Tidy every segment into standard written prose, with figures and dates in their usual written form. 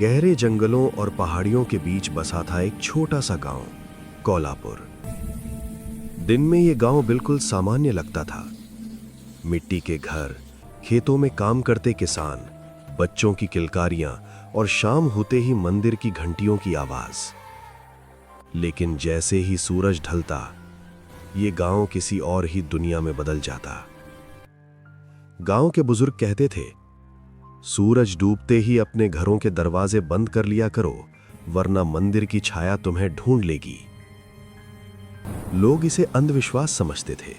गहरे जंगलों और पहाड़ियों के बीच बसा था एक छोटा सा गांव, कोल्हापुर। दिन में ये गांव बिल्कुल सामान्य लगता था। मिट्टी के घर, खेतों में काम करते किसान, बच्चों की किलकारियां और शाम होते ही मंदिर की घंटियों की आवाज। लेकिन जैसे ही सूरज ढलता, ये गांव किसी और ही दुनिया में बदल जाता। गांव के बुजुर्ग कहते थे, सूरज डूबते ही अपने घरों के दरवाजे बंद कर लिया करो, वरना मंदिर की छाया तुम्हें ढूंढ लेगी। लोग इसे अंधविश्वास समझते थे,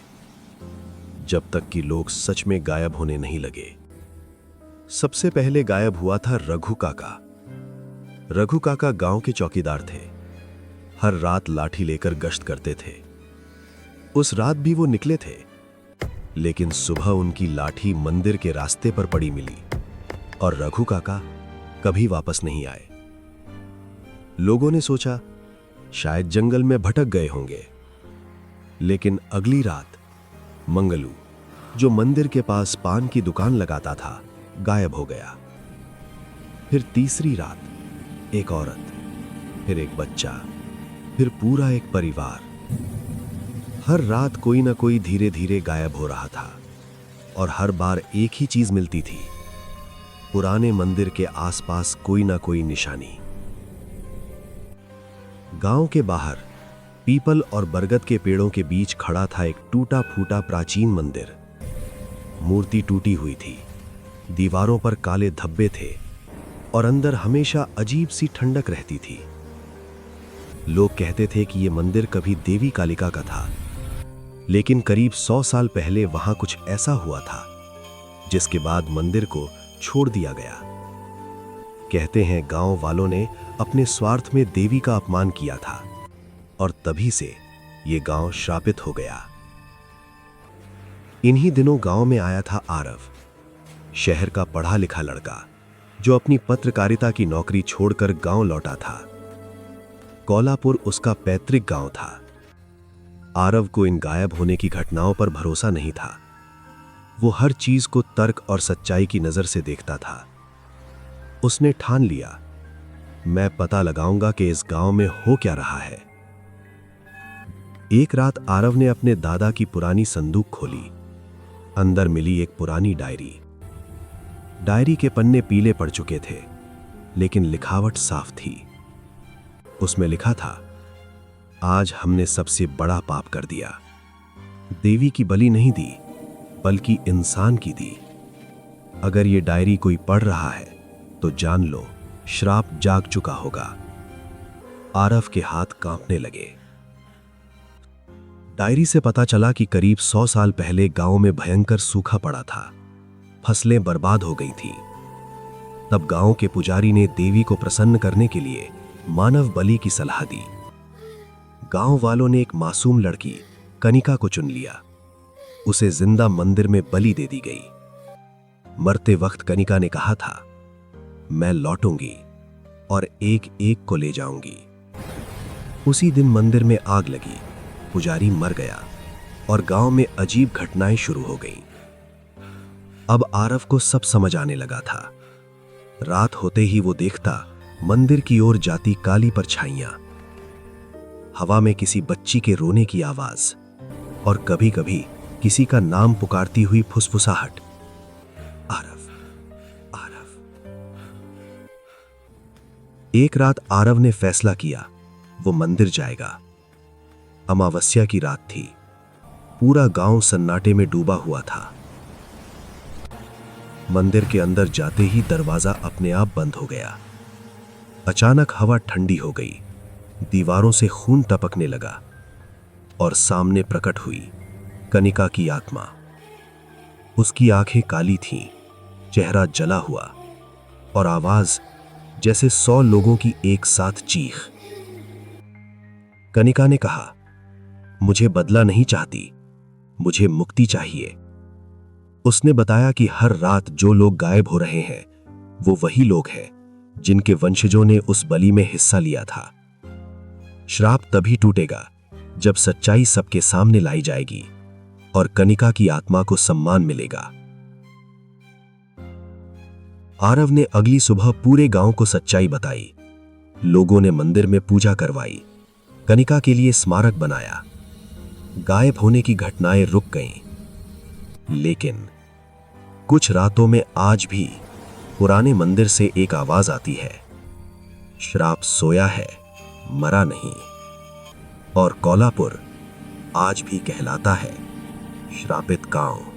जब तक कि लोग सच में गायब होने नहीं लगे। सबसे पहले गायब हुआ था रघु काका। रघु काका गांव के चौकीदार थे। हर रात लाठी लेकर गश्त करते थे। उस रात भी वो निकले थे, लेकिन सुबह उनकी लाठी मंदिर के रास्ते पर पड़ी मिली और रघु काका कभी वापस नहीं आए। लोगों ने सोचा शायद जंगल में भटक गए होंगे। लेकिन अगली रात मंगलू, जो मंदिर के पास पान की दुकान लगाता था, गायब हो गया। फिर तीसरी रात एक औरत, फिर एक बच्चा, फिर पूरा एक परिवार। हर रात कोई ना कोई धीरे धीरे गायब हो रहा था और हर बार एक ही चीज मिलती थी, पुराने मंदिर के आसपास कोई ना कोई निशानी। गांव के बाहर पीपल और बरगद के पेड़ों के बीच खड़ा था एक टूटा फूटा प्राचीन मंदिर। मूर्ति टूटी हुई थी, दीवारों पर काले धब्बे थे और अंदर हमेशा अजीब सी ठंडक रहती थी। लोग कहते थे कि यह मंदिर कभी देवी कालिका का था, लेकिन करीब 100 साल पहले वहां कुछ ऐसा हुआ था जिसके बाद मंदिर को छोड़ दिया गया। कहते हैं गांव वालों ने अपने स्वार्थ में देवी का अपमान किया था और तभी से यह गांव श्रापित हो गया। इन्हीं दिनों गांव में आया था आरव, शहर का पढ़ा लिखा लड़का जो अपनी पत्रकारिता की नौकरी छोड़कर गांव लौटा था। कोल्हापुर उसका पैतृक गांव था। आरव को इन गायब होने की घटनाओं पर भरोसा नहीं था। वो हर चीज को तर्क और सच्चाई की नजर से देखता था। उसने ठान लिया, मैं पता लगाऊंगा कि इस गांव में हो क्या रहा है। एक रात आरव ने अपने दादा की पुरानी संदूक खोली। अंदर मिली एक पुरानी डायरी। डायरी के पन्ने पीले पड़ चुके थे, लेकिन लिखावट साफ थी। उसमें लिखा था, आज हमने सबसे बड़ा पाप कर दिया। देवी की बलि नहीं दी, बल्कि इंसान की दी। अगर ये डायरी कोई पढ़ रहा है तो जान लो, श्राप जाग चुका होगा। आरव के हाथ कांपने लगे। डायरी से पता चला कि करीब 100 साल पहले गांव में भयंकर सूखा पड़ा था। फसलें बर्बाद हो गई थी। तब गांव के पुजारी ने देवी को प्रसन्न करने के लिए मानव बलि की सलाह दी। गांव वालों ने एक मासूम लड़की कनिका को चुन लिया। उसे जिंदा मंदिर में बलि दे दी गई। मरते वक्त कनिका ने कहा था, मैं लौटूंगी और एक एक को ले जाऊंगी। उसी दिन मंदिर में आग लगी, पुजारी मर गया और गांव में अजीब घटनाएं शुरू हो गईं। अब आरव को सब समझ आने लगा था। रात होते ही वो देखता मंदिर की ओर जाती काली परछाइयां, हवा में किसी बच्ची के रोने की आवाज और कभी कभी किसी का नाम पुकारती हुई फुसफुसाहट, आरव, आरव। एक रात आरव ने फैसला किया, वो मंदिर जाएगा। अमावस्या की रात थी। पूरा गांव सन्नाटे में डूबा हुआ था। मंदिर के अंदर जाते ही दरवाजा अपने आप बंद हो गया। अचानक हवा ठंडी हो गई, दीवारों से खून टपकने लगा और सामने प्रकट हुई कनिका की आत्मा। उसकी आंखें काली थीं, चेहरा जला हुआ और आवाज जैसे 100 लोगों की एक साथ चीख। कनिका ने कहा, मुझे बदला नहीं चाहती, मुझे मुक्ति चाहिए। उसने बताया कि हर रात जो लोग गायब हो रहे हैं वो वही लोग हैं जिनके वंशजों ने उस बलि में हिस्सा लिया था। श्राप तभी टूटेगा जब सच्चाई सबके सामने लाई जाएगी और कनिका की आत्मा को सम्मान मिलेगा। आरव ने अगली सुबह पूरे गांव को सच्चाई बताई। लोगों ने मंदिर में पूजा करवाई, कनिका के लिए स्मारक बनाया। गायब होने की घटनाएं रुक गईं। लेकिन कुछ रातों में आज भी पुराने मंदिर से एक आवाज आती है, श्राप सोया है, मरा नहीं। और कोल्हापुर आज भी कहलाता है श्रापित गांव।